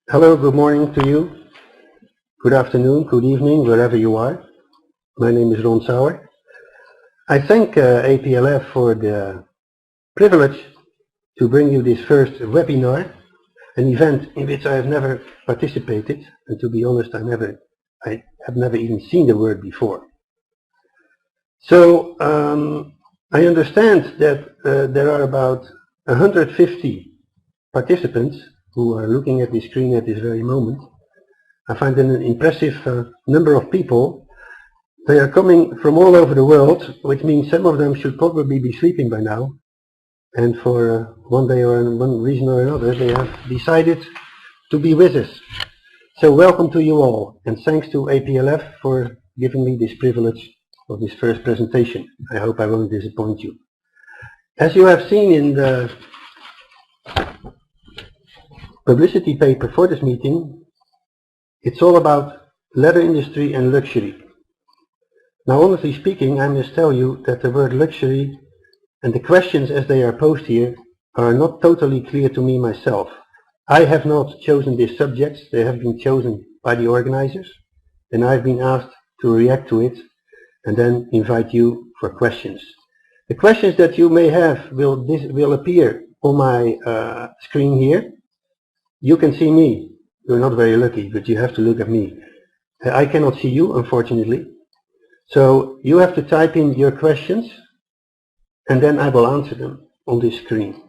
Hello, good morning to you. Good afternoon, good evening, wherever you are. My name is Ron Sauer. I thank APLF for the privilege to bring you this first webinar, an event in which I have never participated, and to be honest, I have never even seen the word before. So I understand that there are about 150 participants who are looking at the screen at this very moment. I find it an impressive number of people. They are coming from all over the world, which means some of them should probably be sleeping by now. And for one day or one reason or another, they have decided to be with us. So welcome to you all, and thanks to APLF for giving me this privilege of this first presentation. I hope I won't disappoint you. As you have seen in the publicity paper for this meeting, it's all about leather industry and luxury. Now, honestly speaking, I must tell you that the word luxury and the questions as they are posed here are not totally clear to me myself. I have not chosen these subjects. They have been chosen by the organizers, and I've been asked to react to it and then invite you for questions. The questions that you may have will appear on my screen here. You can see me. You're not very lucky, but you have to look at me. I cannot see you, unfortunately. So you have to type in your questions, and then I will answer them on this screen.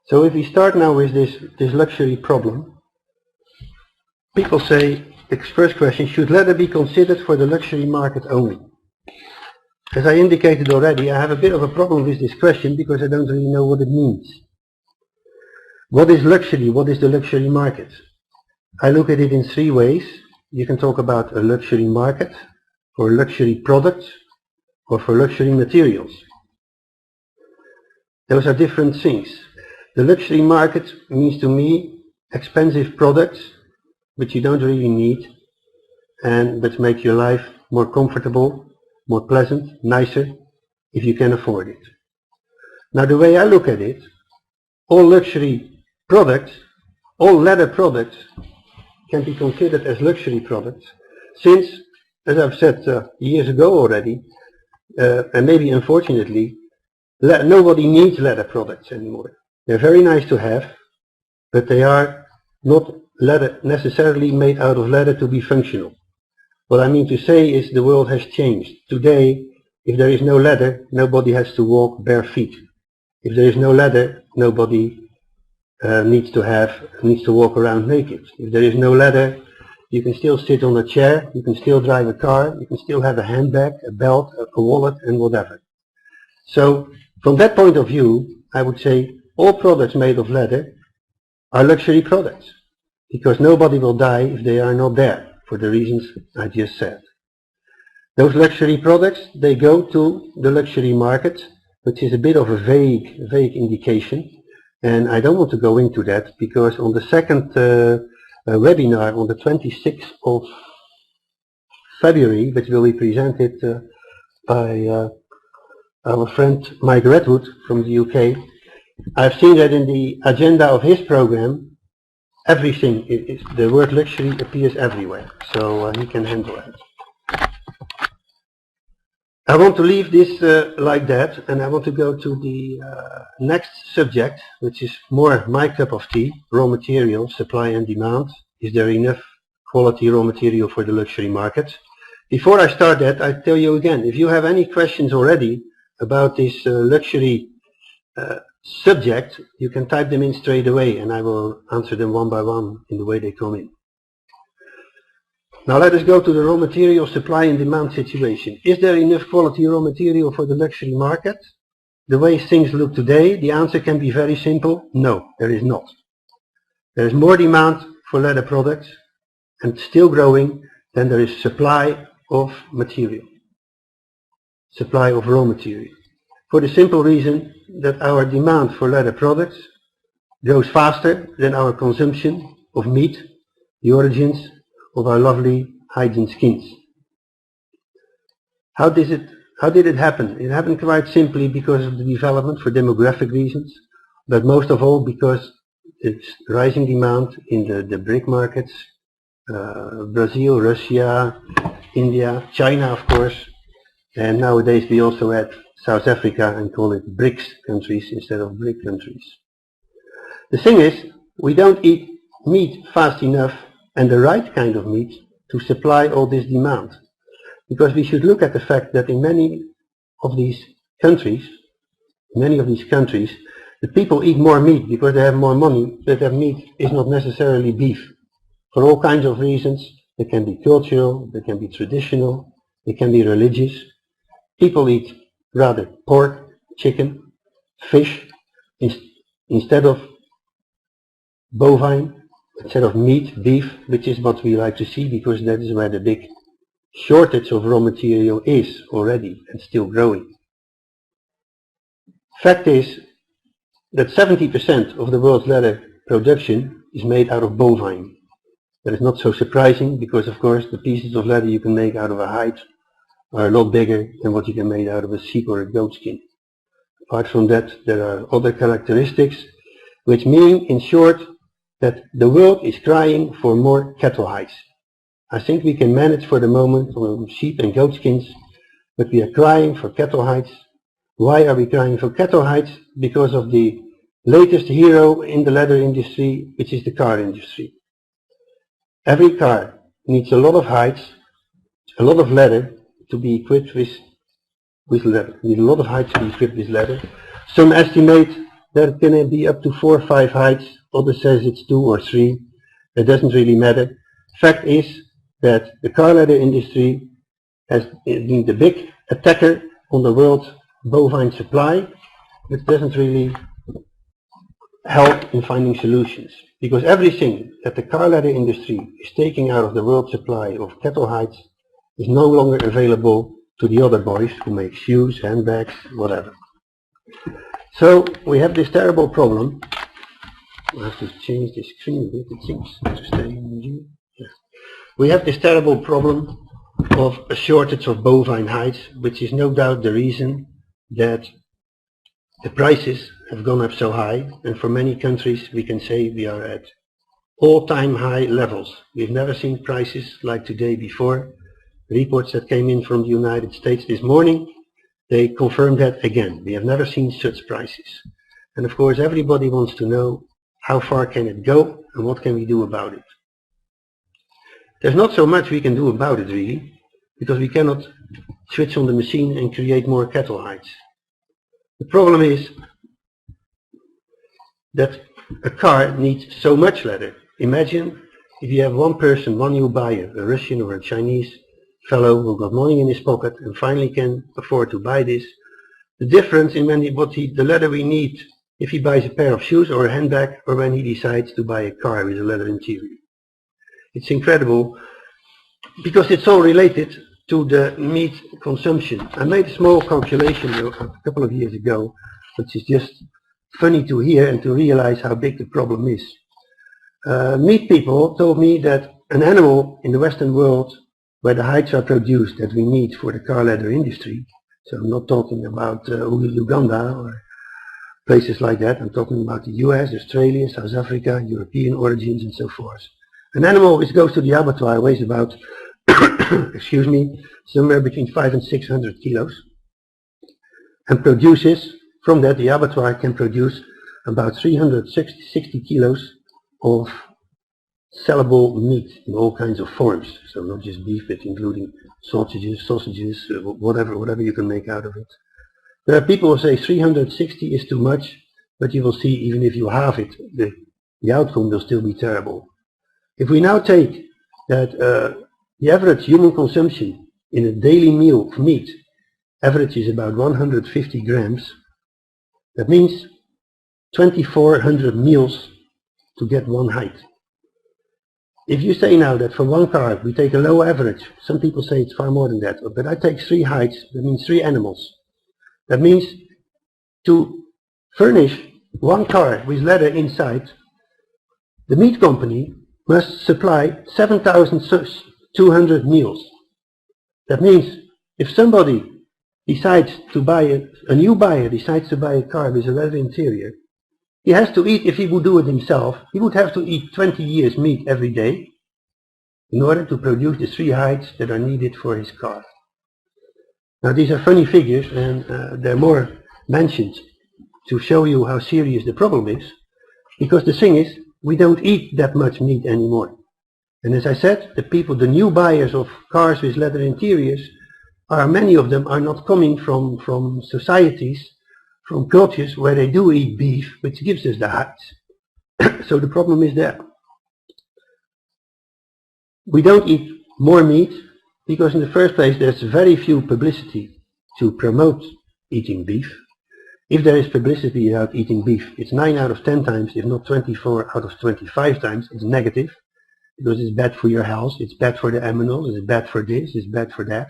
So if we start now with this luxury problem, people say, the first question, should leather be considered for the luxury market only? As I indicated already, I have a bit of a problem with this question because I don't really know what it means. What is luxury? What is the luxury market? I look at it in three ways. You can talk about a luxury market, for luxury products, or for luxury materials. Those are different things. The luxury market means to me expensive products which you don't really need and that make your life more comfortable, more pleasant, nicer if you can afford it. Now, the way I look at it, all luxury products, all leather products can be considered as luxury products since, as I've said years ago already, and maybe unfortunately, nobody needs leather products anymore. They're very nice to have, but they are not necessarily made out of leather to be functional. What I mean to say is the world has changed. Today, if there is no leather, nobody has to walk bare feet. If there is no leather, nobody needs to walk around naked. If there is no leather, you can still sit on a chair, you can still drive a car, you can still have a handbag, a belt, a wallet, and whatever. So from that point of view, I would say all products made of leather are luxury products, because nobody will die if they are not there, for the reasons I just said. Those luxury products, they go to the luxury market, which is a bit of a vague indication. And I don't want to go into that because on the second webinar on the 26th of February, which will be presented by our friend Mike Redwood from the UK, I've seen that in the agenda of his program, everything, the word luxury appears everywhere, so he can handle it. I want to leave this like that, and I want to go to the next subject, which is more my cup of tea, raw material, supply and demand. Is there enough quality raw material for the luxury market? Before I start that, I tell you again, if you have any questions already about this luxury subject, you can type them in straight away, and I will answer them one by one in the way they come in. Now let us go to the raw material supply and demand situation. Is there enough quality raw material for the luxury market? The way things look today, the answer can be very simple. No, there is not. There is more demand for leather products, and still growing, than there is supply of material. Supply of raw material. For the simple reason that our demand for leather products grows faster than our consumption of meat, the origins of our lovely hides and skins. How did it happen? It happened quite simply because of the development for demographic reasons, but most of all because it's rising demand in the BRIC markets, Brazil, Russia, India, China of course, and nowadays we also add South Africa and call it BRICS countries instead of BRIC countries. The thing is, we don't eat meat fast enough and the right kind of meat to supply all this demand. Because we should look at the fact that in many of these countries, the people eat more meat because they have more money, but that meat is not necessarily beef. For all kinds of reasons, they can be cultural, they can be traditional, they can be religious. People eat rather pork, chicken, fish, instead of bovine, instead of meat, beef, which is what we like to see because that is where the big shortage of raw material is already and still growing. Fact is that 70% of the world's leather production is made out of bovine. That is not so surprising because of course the pieces of leather you can make out of a hide are a lot bigger than what you can make out of a sheep or a goat skin. Apart from that, there are other characteristics which mean, in short, that the world is crying for more cattle hides. I think we can manage for the moment on sheep and goat skins, but we are crying for cattle hides. Why are we crying for cattle hides? Because of the latest hero in the leather industry, which is the car industry. Every car needs a lot of hides, a lot of leather to be equipped with leather. Need a lot of hides to be equipped with leather. Some estimate that it can be up to 4 or 5 hides. Others says it's 2 or 3. It doesn't really matter. Fact is that the car leather industry has been the big attacker on the world's bovine supply, which doesn't really help in finding solutions. Because everything that the car leather industry is taking out of the world supply of cattle hides is no longer available to the other boys who make shoes, handbags, whatever. So we have this terrible problem. I have to change the screen a bit, it seems to stay in view. Yeah. We have this terrible problem of a shortage of bovine hides, which is no doubt the reason that the prices have gone up so high, and for many countries we can say we are at all-time high levels. We've never seen prices like today before. Reports that came in from the United States this morning, they confirmed that again. We have never seen such prices. And of course everybody wants to know how far can it go and what can we do about it. There's not so much we can do about it really, because we cannot switch on the machine and create more cattle hides. The problem is that a car needs so much leather. Imagine if you have one person, one new buyer, a Russian or a Chinese fellow who got money in his pocket and finally can afford to buy this. The difference in the leather we need if he buys a pair of shoes or a handbag, or when he decides to buy a car with a leather interior. It's incredible because it's all related to the meat consumption. I made a small calculation a couple of years ago, which is just funny to hear and to realize how big the problem is. Meat people told me that an animal in the Western world where the hides are produced that we need for the car leather industry, so I'm not talking about Uganda or places like that, I'm talking about the US, Australia, South Africa, European origins and so forth. An animal which goes to the abattoir weighs about excuse me, somewhere between 500 and 600 kilos and produces, from that the abattoir can produce about 360 kilos of sellable meat in all kinds of forms. So not just beef, but including sausages, whatever you can make out of it. There are people who say 360 is too much, but you will see even if you halve it, the outcome will still be terrible. If we now take that the average human consumption in a daily meal of meat averages about 150 grams, that means 2,400 meals to get one hide. If you say now that for one carb we take a low average, some people say it's far more than that, but I take 3 hides, that means 3 animals. That means to furnish one car with leather inside, the meat company must supply 7,200 meals. That means if somebody decides to buy a new buyer decides to buy a car with a leather interior, He has to eat, if he would do it himself, he would have to eat 20 years meat every day in order to produce the 3 hides that are needed for his car. Now these are funny figures, and there are more mentioned to show you how serious the problem is, because the thing is, we don't eat that much meat anymore. And as I said, the new buyers of cars with leather interiors, many of them are not coming from societies, from cultures where they do eat beef, which gives us the hides. So the problem is there. We don't eat more meat because in the first place there's very few publicity to promote eating beef. If there is publicity about eating beef, it's 9 out of 10 times, if not 24 out of 25 times, it's negative, because it's bad for your health, it's bad for the animals, it's bad for this, it's bad for that.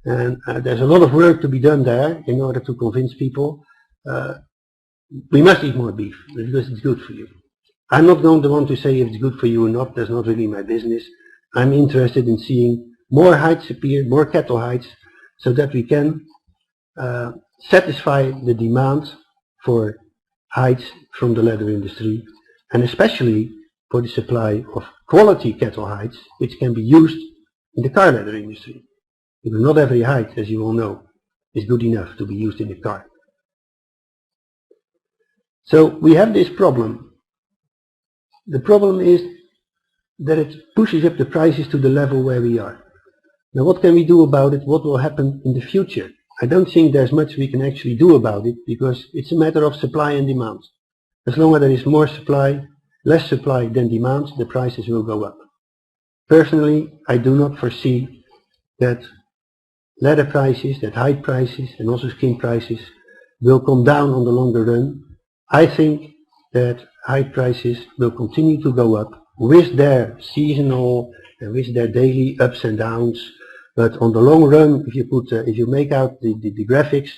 And there's a lot of work to be done there in order to convince people we must eat more beef because it's good for you. I'm not going to want to say if it's good for you or not, that's not really my business. I'm interested in seeing more hides appear, more cattle hides, so that we can satisfy the demand for hides from the leather industry, and especially for the supply of quality cattle hides, which can be used in the car leather industry. Because not every hide, as you all know, is good enough to be used in the car. So we have this problem. The problem is that it pushes up the prices to the level where we are. Now what can we do about it? What will happen in the future? I don't think there's much we can actually do about it, because it's a matter of supply and demand. As long as there is more supply, less supply than demand, the prices will go up. Personally, I do not foresee that leather prices, that hide prices and also skin prices will come down on the longer run. I think that hide prices will continue to go up with their seasonal and with their daily ups and downs. But on the long run, if you make out the graphics,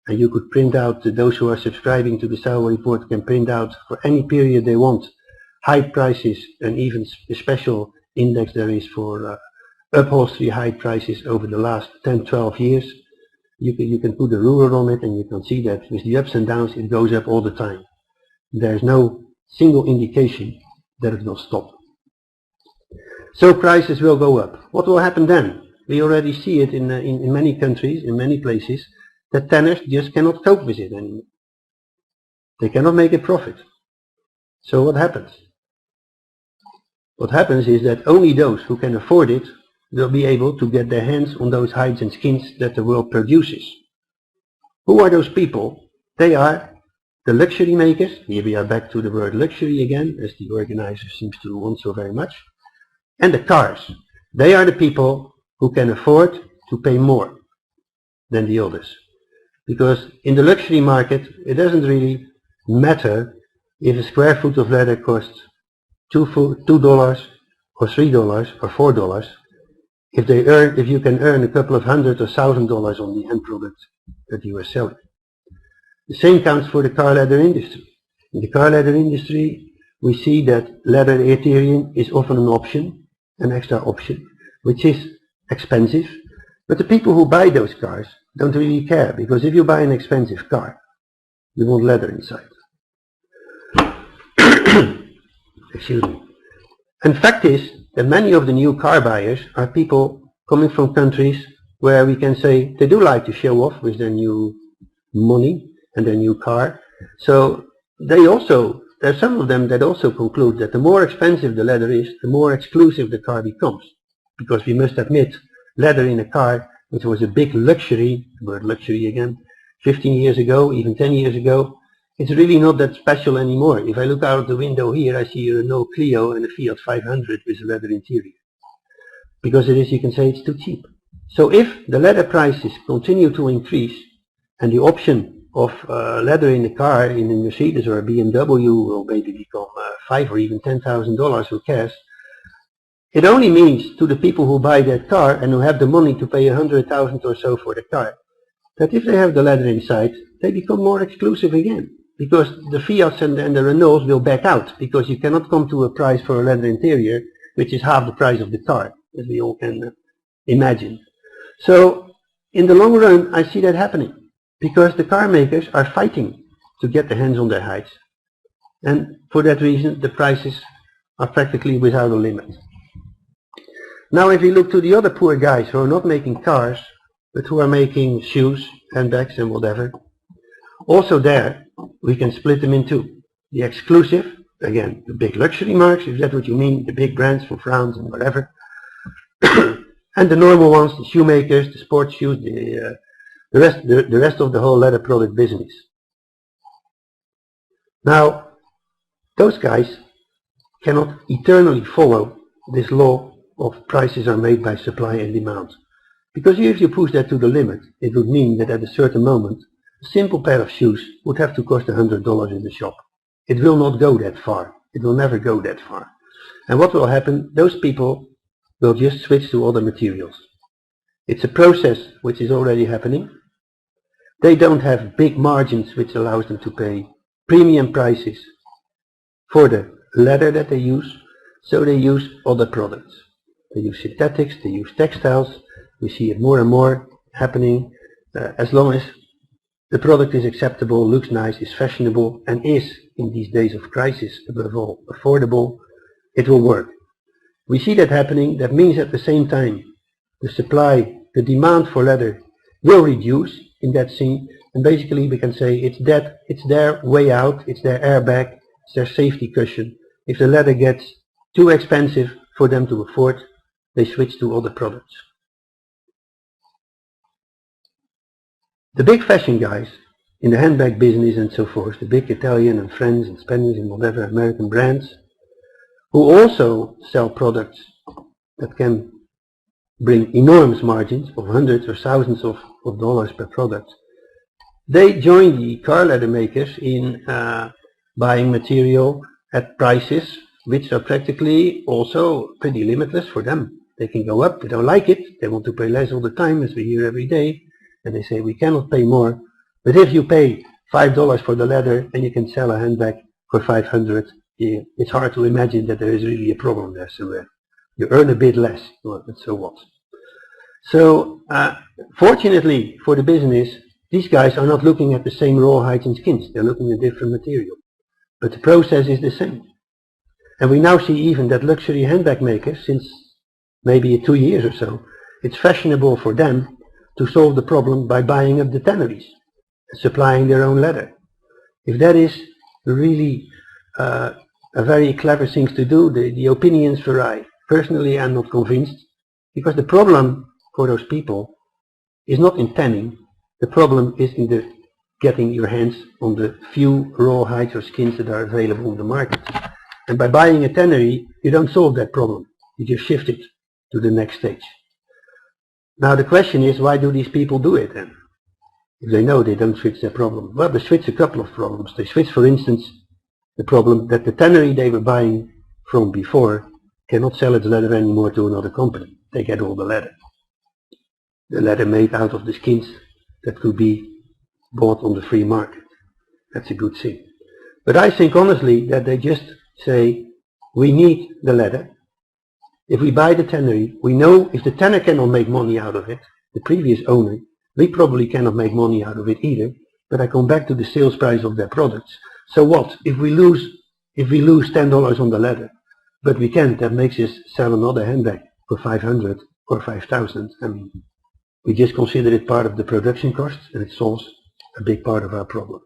and you could print out, those who are subscribing to the Sauer report can print out for any period they want hide prices, and even a special index there is for upholstery hide prices over the last 10-12 years. You can put a ruler on it and you can see that with the ups and downs it goes up all the time. There's no single indication that it will stop. So prices will go up. What will happen then? We already see it in many countries, in many places, that tanners just cannot cope with it anymore. They cannot make a profit. So what happens? What happens is that only those who can afford it will be able to get their hands on those hides and skins that the world produces. Who are those people? They are the luxury makers. Here we are back to the word luxury again, as the organizer seems to want so very much. And the cars. They are the people who can afford to pay more than the others. Because in the luxury market, it doesn't really matter if a square foot of leather costs $2 or $3 or $4. If you can earn a couple of $100 or $1,000 on the end product that you are selling. The same counts for the car leather industry. In the car leather industry, we see that leather interior is often an option, an extra option, which is expensive. But the people who buy those cars don't really care, because if you buy an expensive car, you want leather inside. Excuse me. And fact is that many of the new car buyers are people coming from countries where we can say they do like to show off with their new money and their new car. So they also, there are some of them that also conclude that the more expensive the leather is, the more exclusive the car becomes. Because we must admit, leather in a car, which was a big luxury, the word luxury again, 15 years ago, even 10 years ago, it's really not that special anymore. If I look out the window here, I see a Renault Clio and a Fiat 500 with a leather interior. Because it is, you can say, it's too cheap. So if the leather prices continue to increase, and the option of leather in a car, in a Mercedes or a BMW, will maybe become $5,000 or even $10,000, who cares? It only means to the people who buy that car and who have the money to pay $100,000 or so for the car, that if they have the leather inside, they become more exclusive again. Because the Fiats and the Renaults will back out, because you cannot come to a price for a leather interior which is half the price of the car, as we all can imagine. So in the long run, I see that happening, because the car makers are fighting to get their hands on their hides. And for that reason, the prices are practically without a limit. Now if you look to the other poor guys who are not making cars, but who are making shoes, handbags and whatever, also there we can split them in two. The exclusive, again, the big luxury marks, if that's what you mean, the big brands from France and whatever, and the normal ones, the shoemakers, the sports shoes, the rest of the whole leather product business. Now, those guys cannot eternally follow this law of prices are made by supply and demand. Because if you push that to the limit, it would mean that at a certain moment, a simple pair of shoes would have to cost $100 in the shop. It will not go that far. It will never go that far. And what will happen? Those people will just switch to other materials. It's a process which is already happening. They don't have big margins which allows them to pay premium prices for the leather that they use, so they use other products. They use synthetics, they use textiles. We see it more and more happening. As long as the product is acceptable, looks nice, is fashionable, and is, in these days of crisis, above all, affordable, it will work. We see that happening. That means at the same time, the supply, the demand for leather will reduce in that scene, and basically we can say it's their way out, it's their airbag, it's their safety cushion. If the leather gets too expensive for them to afford, they switch to other products. The big fashion guys in the handbag business and so forth, the big Italian and French and Spanish and whatever American brands, who also sell products that can bring enormous margins of hundreds or thousands of dollars per product, they join the car leather makers in buying material at prices which are practically also pretty limitless for them. They can go up, they don't like it, they want to pay less all the time, as we hear every day, and they say we cannot pay more. But if you pay $5 for the leather and you can sell a handbag for $500, it's hard to imagine that there is really a problem there somewhere. You earn a bit less, and so what. So fortunately for the business, these guys are not looking at the same raw hides and skins, they're looking at different material. But the process is the same. And we now see even that luxury handbag makers, since maybe 2 years or so, it's fashionable for them to solve the problem by buying up the tanneries and supplying their own leather. If that is really a very clever thing to do, the opinions vary. Personally, I'm not convinced, because the problem for those people is not in tanning. The problem is in getting your hands on the few raw hides or skins that are available on the market. And by buying a tannery, you don't solve that problem. You just shift it to the next stage. Now the question is, why do these people do it then? If they know they don't switch their problem. Well, they switch a couple of problems. They switch, for instance, the problem that the tannery they were buying from before cannot sell its leather anymore to another company. They get all the leather. The leather made out of the skins that could be bought on the free market. That's a good thing. But I think honestly that they just say, we need the leather. If we buy the tannery, we know if the tanner cannot make money out of it, the previous owner, we probably cannot make money out of it either, but I come back to the sales price of their products. So what? If we lose $10 on the leather, but we can't, that makes us sell another handbag for $500 or $5,000. I mean, we just consider it part of the production costs, and it solves a big part of our problem.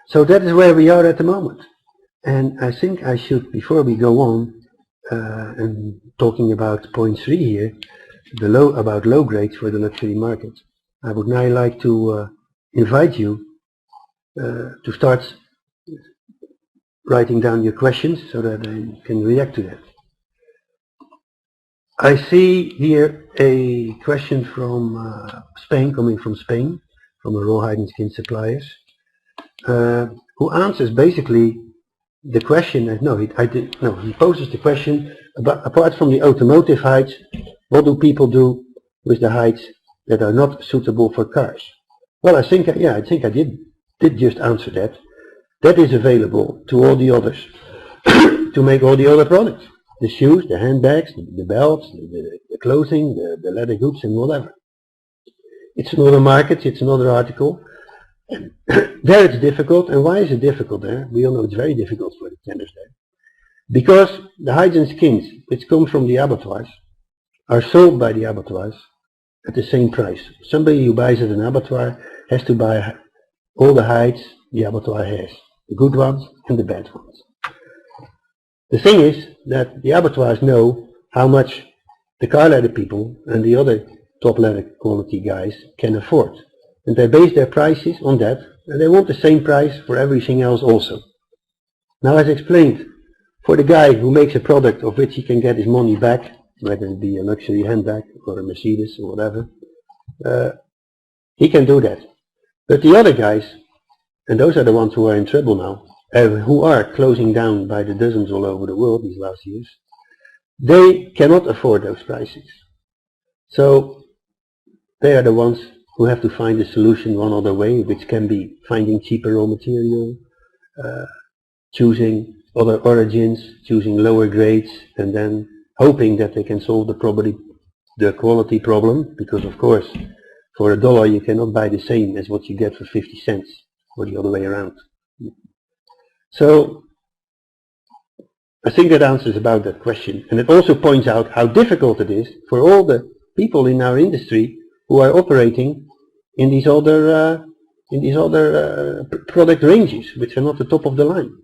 So that is where we are at the moment. And I think I should, before we go on, and talking about point 3 here, about low grades for the luxury market, I would now like to invite you to start writing down your questions so that I can react to that. I see here a question from Spain, coming from Spain, from a raw hide and skin suppliers, who answers basically the question. He poses the question about, apart from the automotive hides, what do people do with the hides that are not suitable for cars? Well, I think I did just answer that. That is available to all the others to make all the other products. The shoes, the handbags, the belts, the clothing, the leather goods and whatever. It's another market, it's another article. And there it's difficult. And why is it difficult there? We all know it's very difficult for the tanners there. Because the hides and skins which come from the abattoirs are sold by the abattoirs at the same price. Somebody who buys at an abattoir has to buy all the hides the abattoir has, the good ones and the bad ones. The thing is that the abattoirs know how much the car leather people and the other top leather quality guys can afford. And they base their prices on that, and they want the same price for everything else also. Now, as explained, for the guy who makes a product of which he can get his money back, whether it be a luxury handbag or a Mercedes or whatever, he can do that. But the other guys, and those are the ones who are in trouble now, who are closing down by the dozens all over the world these last years, they cannot afford those prices. So they are the ones who have to find a solution one other way, which can be finding cheaper raw material, choosing other origins, choosing lower grades, and then hoping that they can solve the quality problem, because of course for $1 you cannot buy the same as what you get for 50 cents, or the other way around. So I think that answers about that question, and it also points out how difficult it is for all the people in our industry who are operating in these other product ranges, which are not the top of the line.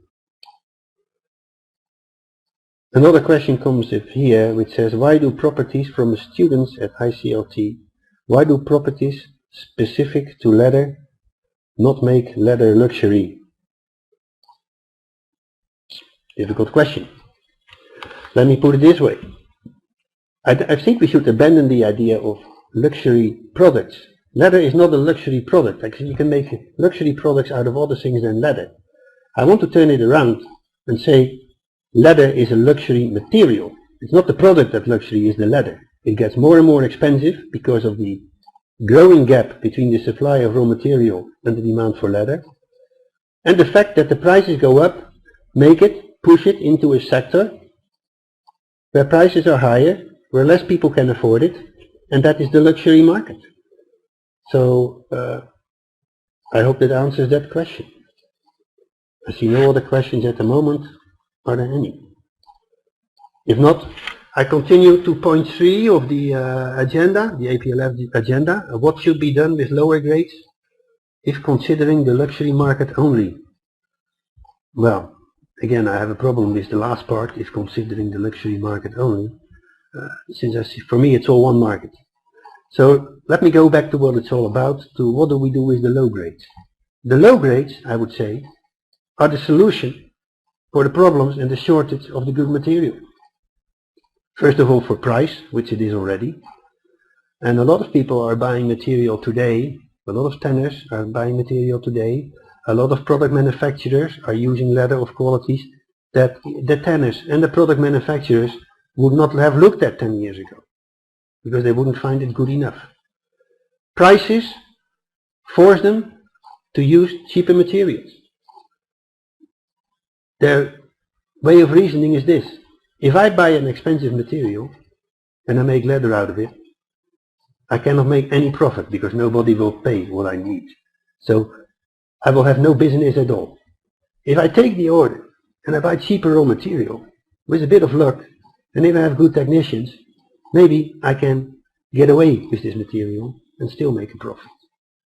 Another question comes here, which says, why do properties from students at ICLT, why do properties specific to leather not make leather luxury? Difficult question. Let me put it this way. I think we should abandon the idea of luxury products. Leather is not a luxury product. Actually, you can make luxury products out of other things than leather. I want to turn it around and say leather is a luxury material. It's not the product that luxury is, the leather. It gets more and more expensive because of the growing gap between the supply of raw material and the demand for leather. And the fact that the prices go up push it into a sector where prices are higher, where less people can afford it, and that is the luxury market. So I hope that answers that question. I see no other questions at the moment. Are there any? If not, I continue to point 3 of the agenda, the APLF agenda. What should be done with lower grades if considering the luxury market only? Well, again, I have a problem with the last part, if considering the luxury market only, since for me it's all one market. So let me go back to what it's all about, to what do we do with the low grades. The low grades, I would say, are the solution for the problems and the shortage of the good material. First of all, for price, which it is already. And a lot of people are buying material today, a lot of tanners are buying material today, a lot of product manufacturers are using leather of qualities that the tanners and the product manufacturers would not have looked at 10 years ago, because they wouldn't find it good enough. Prices force them to use cheaper materials. Their way of reasoning is this: if I buy an expensive material and I make leather out of it, I cannot make any profit because nobody will pay what I need. So I will have no business at all. If I take the order and I buy cheaper raw material, with a bit of luck, and if I have good technicians, maybe I can get away with this material and still make a profit.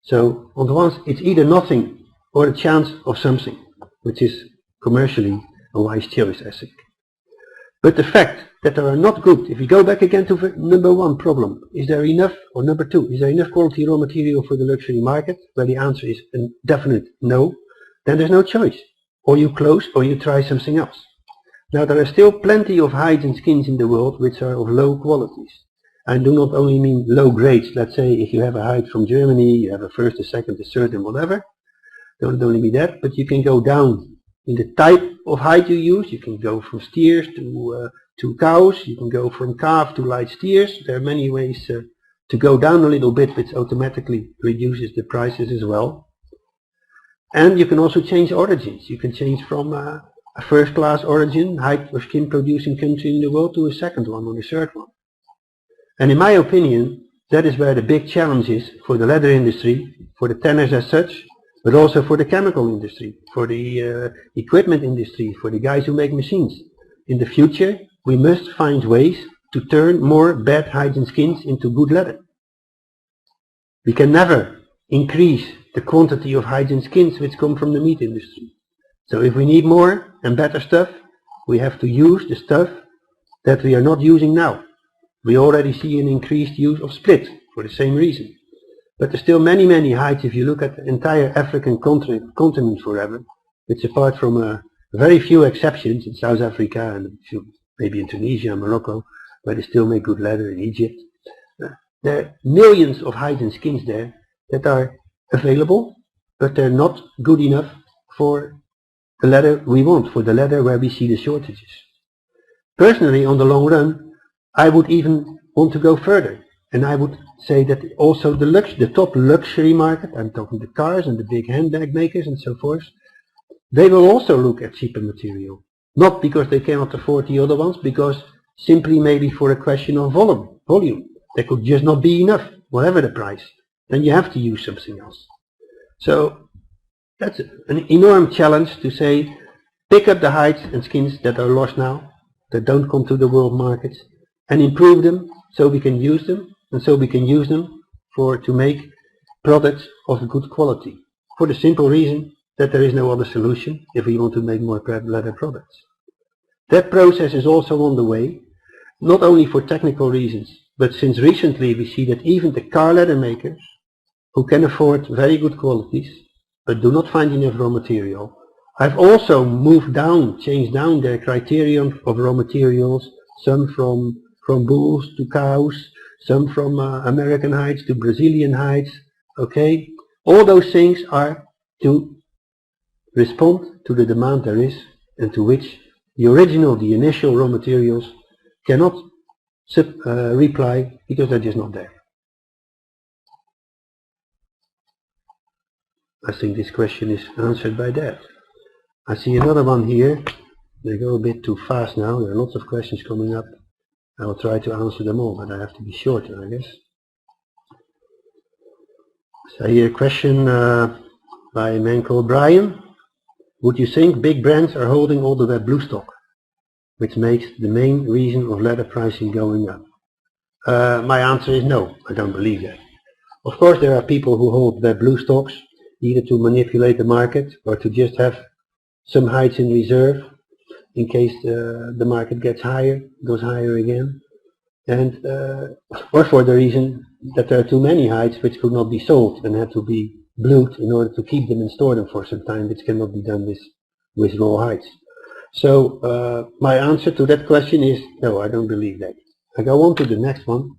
So on the one hand, it's either nothing or a chance of something, which is commercially a wise choice, I think. But the fact that there are not good, if we go back again to number 1 problem, is there enough, or number 2, is there enough quality raw material for the luxury market, where the answer is a definite no, then there's no choice. Or you close or you try something else. Now there are still plenty of hides and skins in the world which are of low qualities. I do not only mean low grades. Let's say if you have a hide from Germany, you have a first, a second, a third and whatever. Don't only mean that, but you can go down in the type of hide you use. You can go from steers to cows. You can go from calf to light steers. There are many ways to go down a little bit, which automatically reduces the prices as well. And you can also change origins. You can change from a first-class origin, hide or skin producing country in the world, to a second one or a third one. And in my opinion, that is where the big challenge is for the leather industry, for the tanners as such, but also for the chemical industry, for the equipment industry, for the guys who make machines. In the future, we must find ways to turn more bad hides and skins into good leather. We can never increase the quantity of hides and skins which come from the meat industry. So if we need more and better stuff, we have to use the stuff that we are not using now. We already see an increased use of split for the same reason. But there's still many hides. If you look at the entire African continent forever, which apart from very few exceptions in South Africa and maybe in Tunisia and Morocco, where they still make good leather, in Egypt, there are millions of hides and skins there that are available, but they're not good enough for the leather we want, for the leather where we see the shortages. Personally, on the long run, I would even want to go further, and I would say that also the top luxury market, I'm talking the cars and the big handbag makers and so forth, they will also look at cheaper material. Not because they cannot afford the other ones, because simply maybe for a question of volume. There could just not be enough, whatever the price. Then you have to use something else. So that's an enormous challenge to say, pick up the hides and skins that are lost now, that don't come to the world markets, and improve them so we can use them, and so we can use them to make products of good quality. For the simple reason that there is no other solution if we want to make more leather products. That process is also on the way, not only for technical reasons, but since recently we see that even the car leather makers, who can afford very good qualities, but do not find enough raw material, have also changed down their criterion of raw materials, some from bulls to cows, some from American hides to Brazilian hides. Okay, all those things are to respond to the demand there is, and to which the initial raw materials cannot reply because they're just not there. I think this question is answered by that. I see another one here. They go a bit too fast now. There are lots of questions coming up. I will try to answer them all, but I have to be shorter, I guess. So I hear a question by a man called Brian. Would you think big brands are holding all the wet blue stock, which makes the main reason of leather pricing going up? My answer is no, I don't believe that. Of course there are people who hold wet blue stocks, either to manipulate the market or to just have some hides in reserve in case the market goes higher again, and or for the reason that there are too many hides which could not be sold and had to be blued in order to keep them and store them for some time, which cannot be done with raw hides. So my answer to that question is no, I don't believe that. I go on to the next one.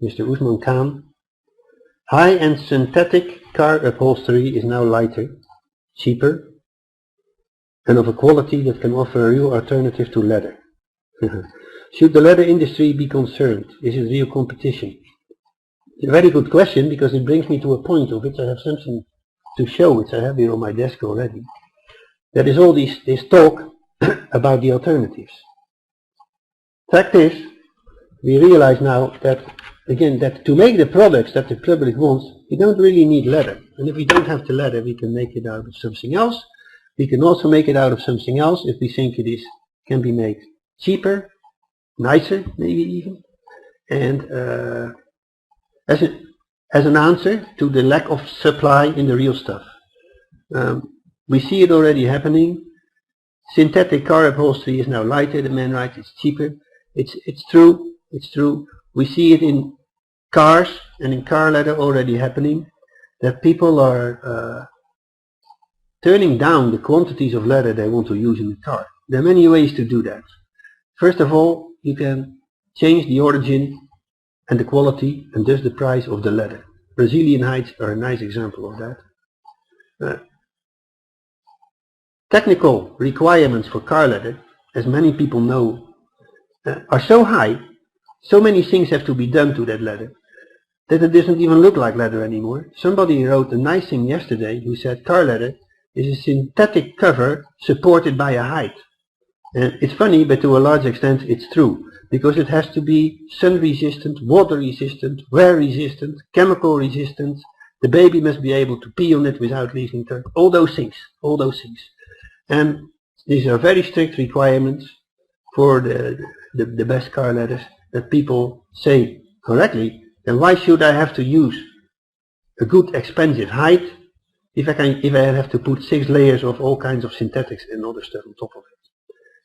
Mr. Usman Khan. High-end synthetic car upholstery is now lighter, cheaper, and of a quality that can offer a real alternative to leather. Should the leather industry be concerned? Is it real competition? It's a very good question, because it brings me to a point of which I have something to show, which I have here on my desk already. That is all this talk about the alternatives. Fact is, we realize now that, again, that to make the products that the public wants, we don't really need leather. And if we don't have the leather, we can make it out of something else. We can also make it out of something else if we think can be made cheaper, nicer, maybe even. And as an answer to the lack of supply in the real stuff. We see it already happening. Synthetic car upholstery is now lighter, the man writes it's cheaper. It's true. It's true. We see it in cars and in car leather already happening, that people are turning down the quantities of leather they want to use in the car. There are many ways to do that. First of all, you can change the origin and the quality and thus the price of the leather. Brazilian hides are a nice example of that. Technical requirements for car leather, as many people know, are so high, so many things have to be done to that leather, that it doesn't even look like leather anymore. Somebody wrote a nice thing yesterday who said car leather is a synthetic cover supported by a hide. And it's funny, but to a large extent it's true, because it has to be sun resistant, water resistant, wear resistant, chemical resistant. The baby must be able to pee on it without leaving dirt. All those things. And these are very strict requirements for the best car leathers that people say correctly. Then why should I have to use a good expensive hide if I have to put 6 layers of all kinds of synthetics and other stuff on top of it?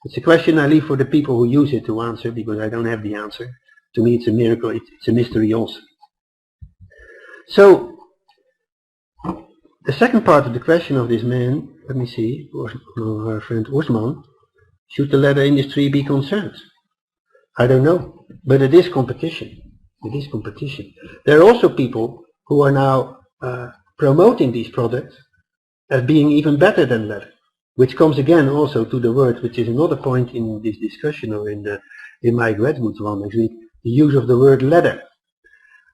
It's a question I leave for the people who use it to answer, because I don't have the answer. To me it's a miracle, it's a mystery also. So, the second part of the question of this man, let me see, our friend Usman, should the leather industry be concerned? I don't know, but it is competition. It is competition. There are also people who are now promoting these products as being even better than leather, which comes again also to the word, which is another point in this discussion, or in my graduate one next week, the use of the word leather.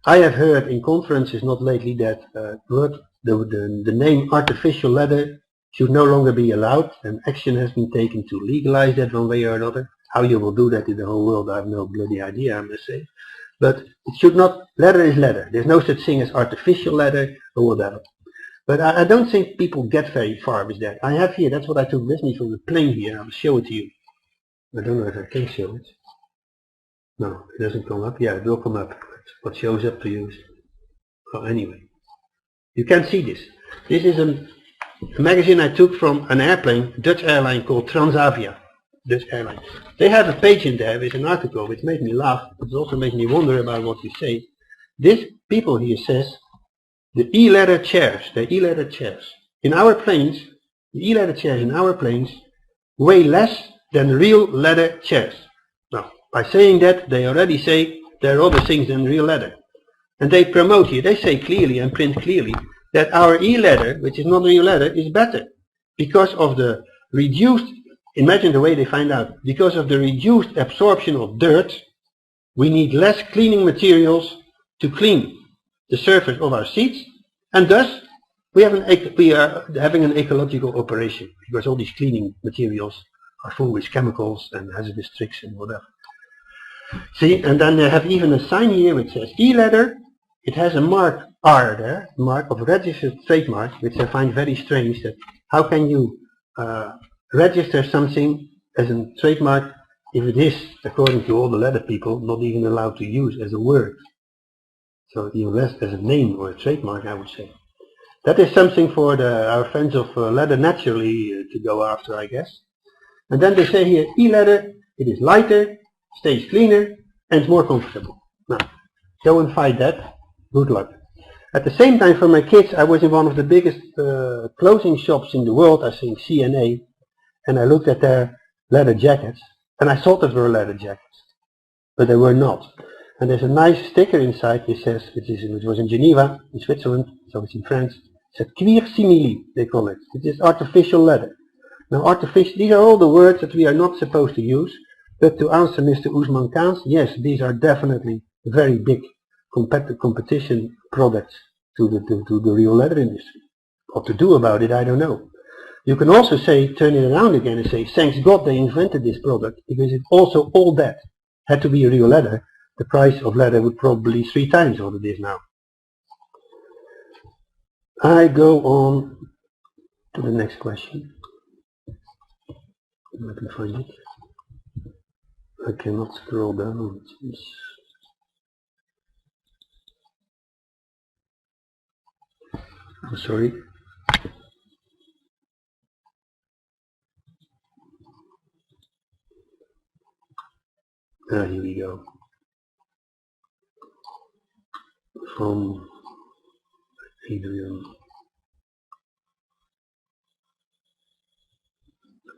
I have heard in conferences not lately that the name artificial leather should no longer be allowed, and action has been taken to legalize that one way or another. How you will do that in the whole world, I have no bloody idea, I must say. But it should not, leather is leather. There's no such thing as artificial leather or whatever. But I don't think people get very far with that. I have here, that's what I took with me from the plane here. I'll show it to you. I don't know if I can show it. No, it doesn't come up. Yeah, it will come up. What shows up to you is, well, anyway. You can see this. This is a magazine I took from an airplane, Dutch airline called Transavia. Dutch airline. They have a page in there with an article which made me laugh, but it also made me wonder about what you say. This people here says, the e-leather chairs, in our planes, the e-leather chairs in our planes weigh less than real leather chairs. Now, by saying that, they already say there are other things than real leather. And they promote here, they say clearly and print clearly that our e-leather, which is not real leather, is better because of the reduced, imagine the way they find out, because of the reduced absorption of dirt, we need less cleaning materials to clean the surface of our seats, and thus we are having an ecological operation, because all these cleaning materials are full with chemicals and hazardous tricks and whatever. See, and then they have even a sign here which says e-leather. It has a mark R there, mark of registered trademark, which I find very strange. That how can you register something as a trademark if it is, according to all the leather people, not even allowed to use as a word? So even less as a name or a trademark, I would say. That is something for our friends of leather naturally to go after, I guess. And then they say here, e-leather, it is lighter, stays cleaner, and more comfortable. Now, go and fight that. Good luck. At the same time, for my kids, I was in one of the biggest clothing shops in the world, I think CNA, and I looked at their leather jackets, and I thought it were leather jackets, but they were not. And there's a nice sticker inside which says, which was in Geneva, in Switzerland, so it's in France. It said cuir simili, they call it. It is artificial leather. Now, artificial, these are all the words that we are not supposed to use. But to answer Mr. Usman Khan's, yes, these are definitely very big competition products to the real leather industry. What to do about it, I don't know. You can also say, turn it around again and say, thanks God they invented this product, because if also all that had to be real leather, the price of leather would probably be 3 times what it is now. I go on to the next question. Let me find it. I cannot scroll down. I'm sorry. Here we go. From Adrian.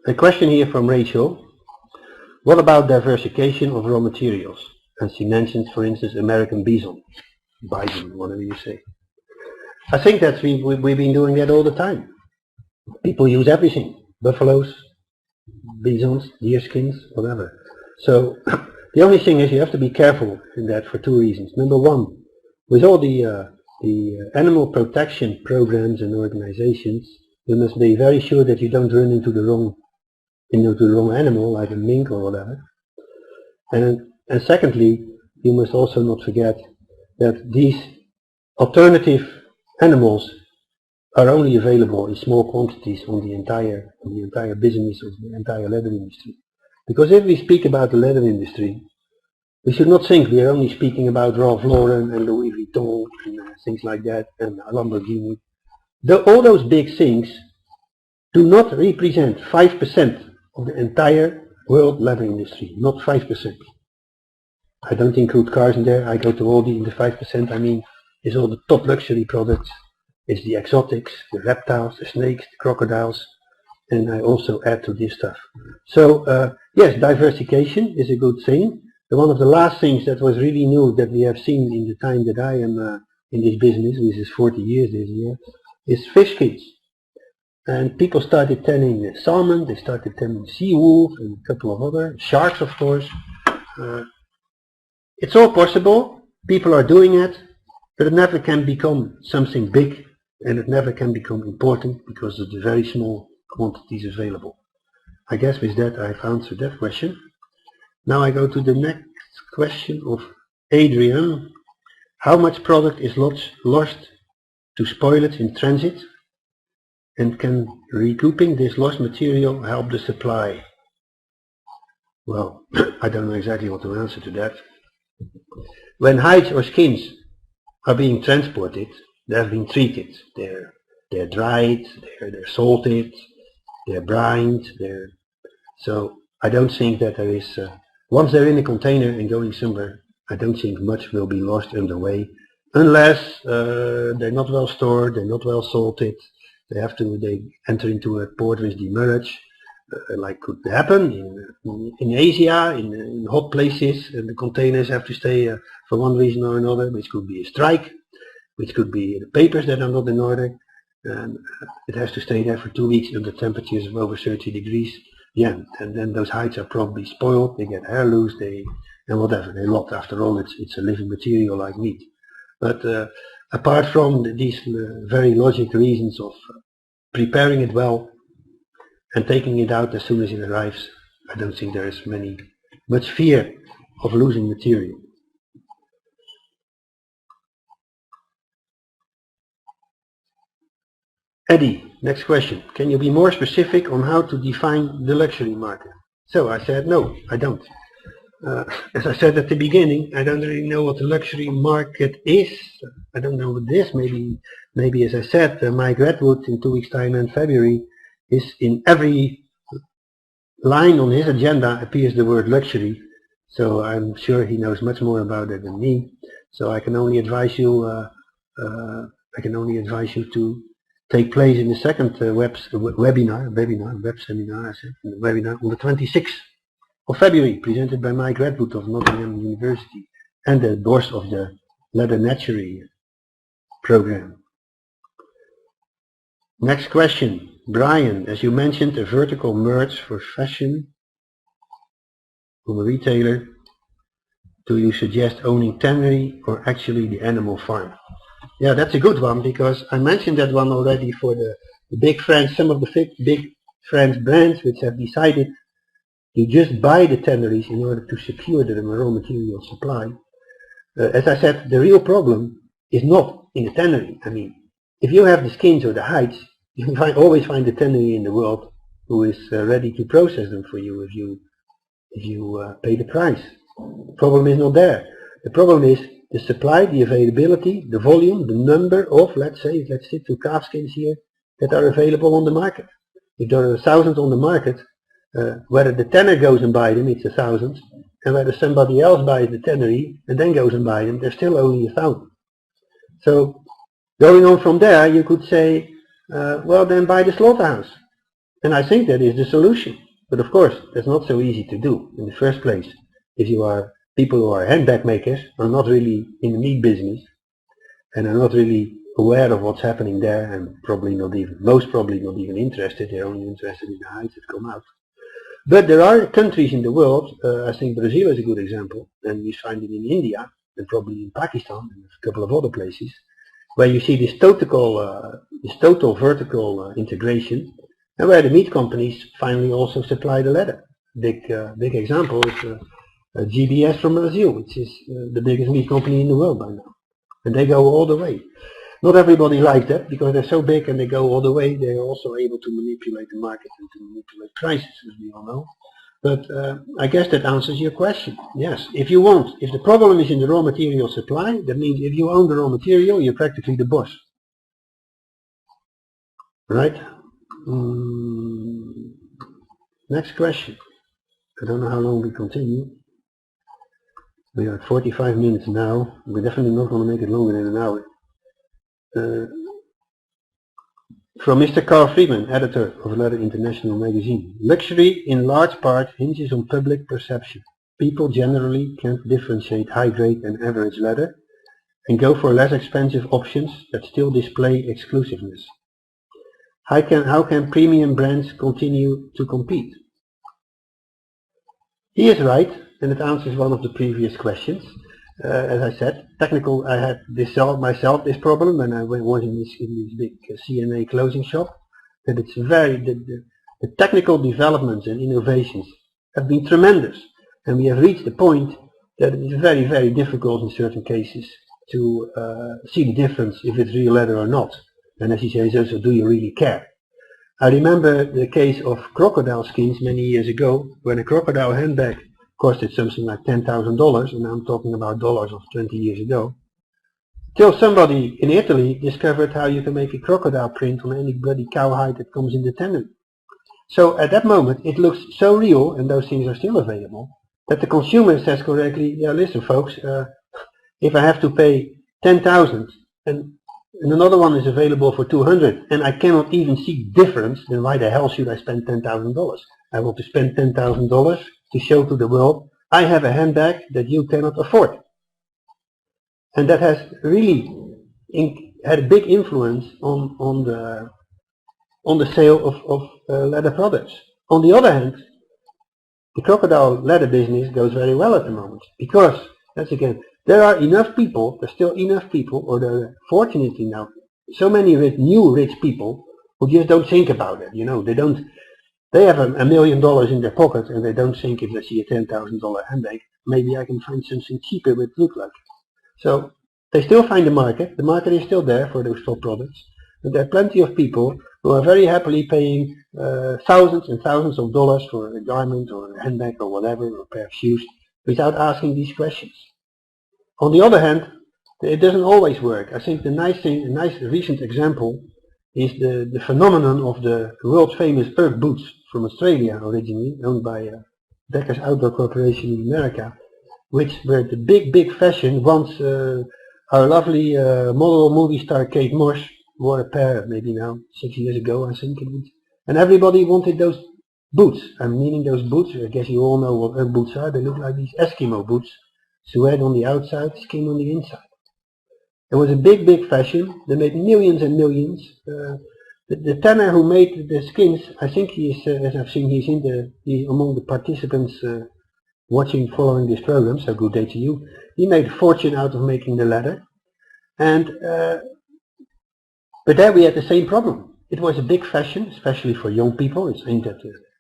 A question here from Rachel. What about diversification of raw materials? And she mentions, for instance, American bison, whatever you say. I think that we've been doing that all the time. People use everything. Buffaloes, bisons, deerskins, whatever. So the only thing is you have to be careful in that for 2 reasons. Number one, with all the animal protection programs and organizations, you must be very sure that you don't run into the wrong animal, like a mink or whatever. And secondly, you must also not forget that these alternative animals are only available in small quantities on the entire business of the entire leather industry. Because if we speak about the leather industry, we should not think we are only speaking about Ralph Lauren and Louis Vuitton and things like that and Lamborghini. All those big things do not represent 5% of the entire world leather industry, not 5%. I don't include cars in there. I go to Aldi in the 5%. I mean, it's all the top luxury products. It's the exotics, the reptiles, the snakes, the crocodiles, and I also add to this stuff. So yes, diversification is a good thing. One of the last things that was really new that we have seen in the time that I am in this business, which is 40 years this year, is fish skins. And people started tanning salmon, they started tanning sea wolf and a couple of other, sharks of course. It's all possible, people are doing it, but it never can become something big and it never can become important because of the very small quantities available. I guess with that I've answered that question. Now I go to the next question of Adrian. How much product is lost to spoilage in transit? And can recouping this lost material help the supply? Well, I don't know exactly what to answer to that. When hides or skins are being transported, they have been treated. They're dried, they're salted, they're brined. So I don't think that there is. Once they're in a container and going somewhere, I don't think much will be lost on the way, unless they're not well stored, they're not well salted. They enter into a port with demurrage, like could happen in Asia, in hot places, and the containers have to stay for one reason or another, which could be a strike, which could be the papers that are not in order, and it has to stay there for 2 weeks under temperatures of over 30 degrees. Yeah, and then those hides are probably spoiled, they get hair loose, and whatever, they rot. After all, it's a living material like meat. But apart from these very logic reasons of preparing it well and taking it out as soon as it arrives, I don't think there is much fear of losing material. Eddie, next question. Can you be more specific on how to define the luxury market? So I said no, I don't. As I said at the beginning, I don't really know what the luxury market is. I don't know what it is. Maybe as I said, Mike Redwood in 2 weeks' time in February is in every line on his agenda appears the word luxury. So I'm sure he knows much more about it than me. So I can only advise you. To take place in the second webinar on the 26th of February, presented by Mike Redwood of Nottingham University and the boss of the Leather Naturally program. Next question, Brian, as you mentioned a vertical merge for fashion from a retailer, do you suggest owning tannery or actually the animal farm? Yeah, that's a good one, because I mentioned that one already for the big French, some of the big French brands which have decided to just buy the tanneries in order to secure the raw material supply. As I said, the real problem is not in the tannery. I mean, if you have the skins or the hides, you can always find the tannery in the world who is ready to process them for you if you pay the price. The problem is not there. The problem is the supply, the availability, the volume, the number of, let's stick to calfskins here, that are available on the market. If there are 1,000 on the market, whether the tanner goes and buys them, it's 1,000, and whether somebody else buys the tannery and then goes and buys them, there's still only 1,000. So going on from there, you could say, well, then buy the slaughterhouse. And I think that is the solution. But of course, that's not so easy to do in the first place. If you are people who are handbag makers, are not really in the meat business, and are not really aware of what's happening there, and most probably not even interested. They're only interested in the hides that come out. But there are countries in the world, I think Brazil is a good example, and we find it in India, and probably in Pakistan, and a couple of other places, where you see this total vertical integration, and where the meat companies finally also supply the leather. Big example is GBS from Brazil, which is the biggest meat company in the world by now, and they go all the way. Not everybody likes that because they're so big and they go all the way. They're also able to manipulate the market and to manipulate prices, as we all know. But I guess that answers your question. Yes, if the problem is in the raw material supply, that means if you own the raw material, you're practically the boss. Right? Next question. I don't know how long we continue. We are at 45 minutes now. We're definitely not going to make it longer than an hour. From Mr. Carl Friedman, editor of Leather International magazine. Luxury in large part hinges on public perception. People generally can't differentiate high grade and average leather and go for less expensive options that still display exclusiveness. How can premium brands continue to compete? He is right, and it answers one of the previous questions. As I said, technical, I had myself this problem when I was in this big CNA clothing shop, that it's the technical developments and innovations have been tremendous, and we have reached the point that it is very, very difficult in certain cases to see the difference if it's real leather or not. And as he says, also, do you really care? I remember the case of crocodile skins many years ago, when a crocodile handbag costed something like $10,000, and I'm talking about dollars of 20 years ago, till somebody in Italy discovered how you can make a crocodile print on any bloody cowhide that comes in the tendon. So at that moment it looks so real, and those things are still available, that the consumer says correctly, yeah, listen folks, if I have to pay 10,000 and another one is available for 200 and I cannot even see difference, then why the hell should I spend $10,000? I want to spend $10,000 to show to the world I have a handbag that you cannot afford. And that has really had a big influence on the sale of leather products. On the other hand, the crocodile leather business goes very well at the moment because, that's again, there are enough people, there's still enough people, or there are fortunately now so many new rich people who just don't think about it. You know, they have $1 million in their pocket and they don't think, if they see a $10,000 handbag, maybe I can find something cheaper but look like. So they still find the market is still there for those top products, and there are plenty of people who are very happily paying thousands and thousands of dollars for a garment or a handbag or whatever, or a pair of shoes, without asking these questions. On the other hand, it doesn't always work. I think a nice recent example is the phenomenon of the world famous Ugg boots from Australia originally, owned by Becker's Outdoor Corporation in America, which were the big fashion once our lovely model movie star Kate Moss wore a pair, maybe now 6 years ago I think it was, and everybody wanted those boots. I'm meaning those boots, I guess you all know what Ugg boots are. They look like these Eskimo boots, suede on the outside, skin on the inside. It was a big fashion. They made millions and millions. The tanner who made the skins, I think he is, as I've seen, he's among the participants following this program, so good day to you. He made a fortune out of making the leather. And but there we had the same problem. It was a big fashion, especially for young people. It's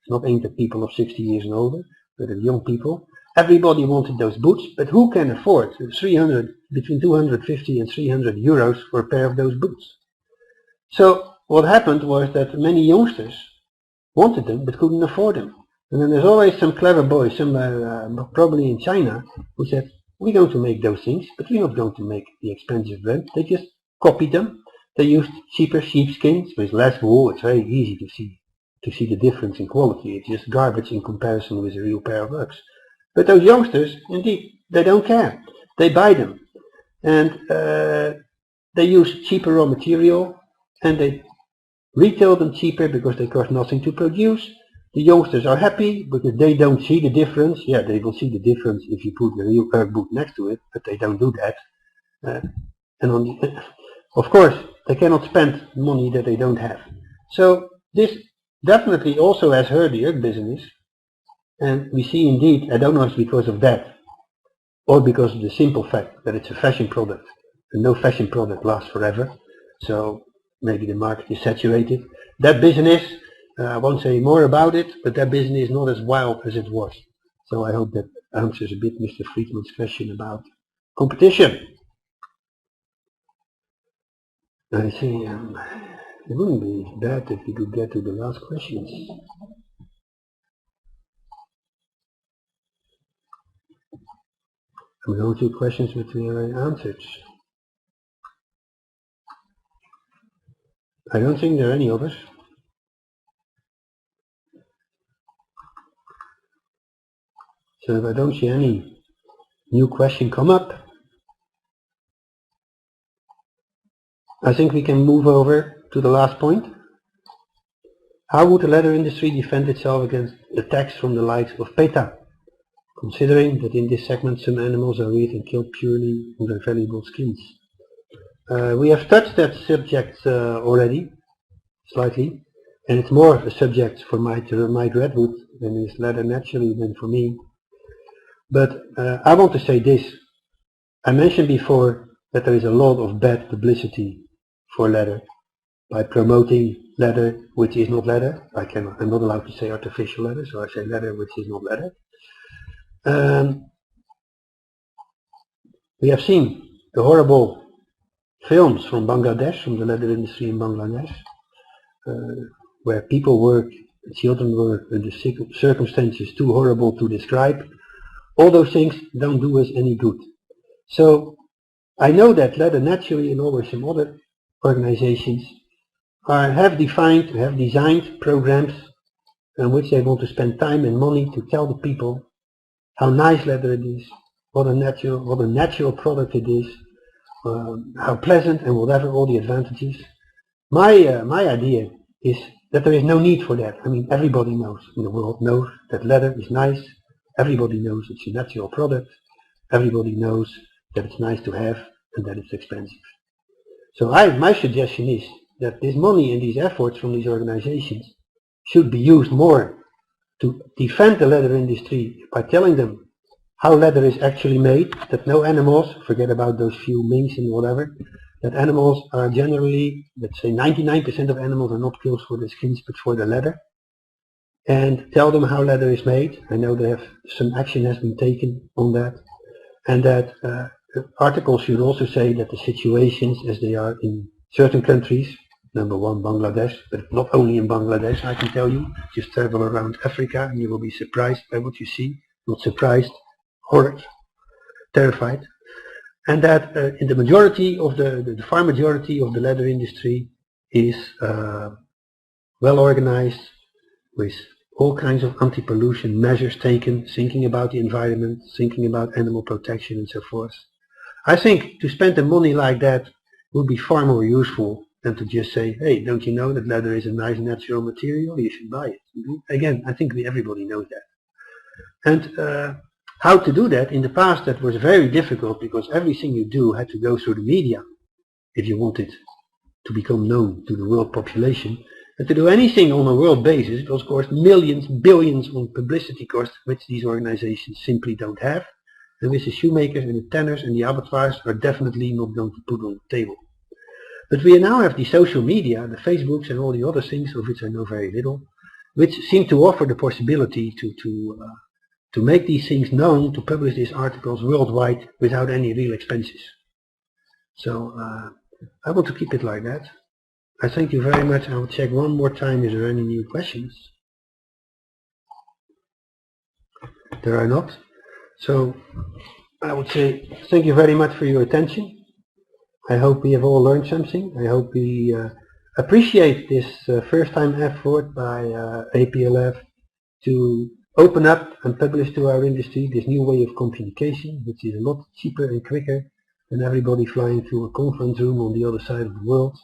not aimed at people of 60 years and older, but at young people. Everybody wanted those boots, but who can afford between 250 and 300 euros for a pair of those boots? So what happened was that many youngsters wanted them but couldn't afford them. And then there's always some clever boy somewhere, probably in China, who said, we're going to make those things, but we're not going to make the expensive brand. They just copied them. They used cheaper sheepskins with less wool. It's very easy to see the difference in quality. It's just garbage in comparison with a real pair of Uggs. But those youngsters, indeed, they don't care. They buy them. And they use cheaper raw material, and they retail them cheaper because they cost nothing to produce. The youngsters are happy because they don't see the difference. Yeah, they will see the difference if you put the real Ugg boot next to it, but they don't do that. Of course, they cannot spend money that they don't have. So this definitely also has hurt the Ugg business. And we see indeed, I don't know if it's because of that, or because of the simple fact that it's a fashion product, and no fashion product lasts forever. So maybe the market is saturated. That business, I won't say more about it, but that business is not as wild as it was. So I hope that answers a bit Mr. Friedman's question about competition. I see. It wouldn't be bad if we could get to the last questions. We go to questions which we already answered. I don't think there are any others. So if I don't see any new question come up, I think we can move over to the last point. How would the leather industry defend itself against attacks from the likes of PETA, considering that in this segment some animals are reared and killed purely on their valuable skins? We have touched that subject already, slightly, and it's more a subject for Mike Redwood than is leather naturally than for me. But I want to say this. I mentioned before that there is a lot of bad publicity for leather by promoting leather which is not leather. I'm not allowed to say artificial leather, so I say leather which is not leather. We have seen the horrible films from Bangladesh, from the leather industry in Bangladesh, where people work, children work under circumstances too horrible to describe. All those things don't do us any good. So I know that leather naturally and always some other organizations have designed programs in which they want to spend time and money to tell the people how nice leather it is, what a natural product it is, how pleasant and whatever, all the advantages. My idea is that there is no need for that. I mean, everybody knows in the world knows that leather is nice. Everybody knows it's a natural product. Everybody knows that it's nice to have and that it's expensive. So my suggestion is that this money and these efforts from these organizations should be used more to defend the leather industry by telling them how leather is actually made, that no animals, forget about those few minks and whatever, that animals are generally, let's say 99% of animals are not killed for the skins but for the leather. And tell them how leather is made. I know some action has been taken on that. And that articles should also say that the situations as they are in certain countries, number one Bangladesh, but not only in Bangladesh, I can tell you, just travel around Africa and you will be surprised by what you see. Not surprised, horrid, terrified. And that in the majority of the far majority of the leather industry is well organized, with all kinds of anti-pollution measures taken, thinking about the environment, thinking about animal protection and so forth. I think to spend the money like that would be far more useful than to just say, hey, don't you know that leather is a nice natural material, you should buy it. Again, I think everybody knows that. And how to do that, in the past that was very difficult because everything you do had to go through the media if you wanted to become known to the world population. And to do anything on a world basis, it will cost millions, billions on publicity costs, which these organizations simply don't have. And which the shoemakers and the tanners and the abattoirs are definitely not going to put on the table. But we now have the social media, the Facebooks and all the other things, of which I know very little, which seem to offer the possibility to make these things known, to publish these articles worldwide without any real expenses. So I want to keep it like that. I thank you very much. I will check one more time if there are any new questions. There are not. So I would say thank you very much for your attention. I hope we have all learned something. I hope we appreciate this first time effort by APLF to open up and publish to our industry this new way of communication, which is a lot cheaper and quicker than everybody flying to a conference room on the other side of the world.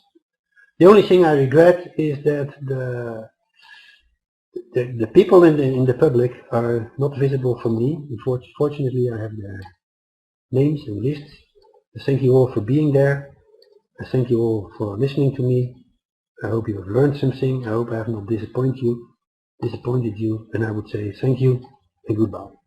The only thing I regret is that the people in the public are not visible for me. Fortunately, I have their names and lists. I thank you all for being there. I thank you all for listening to me. I hope you have learned something. I hope I have not disappointed you. And I would say thank you and goodbye.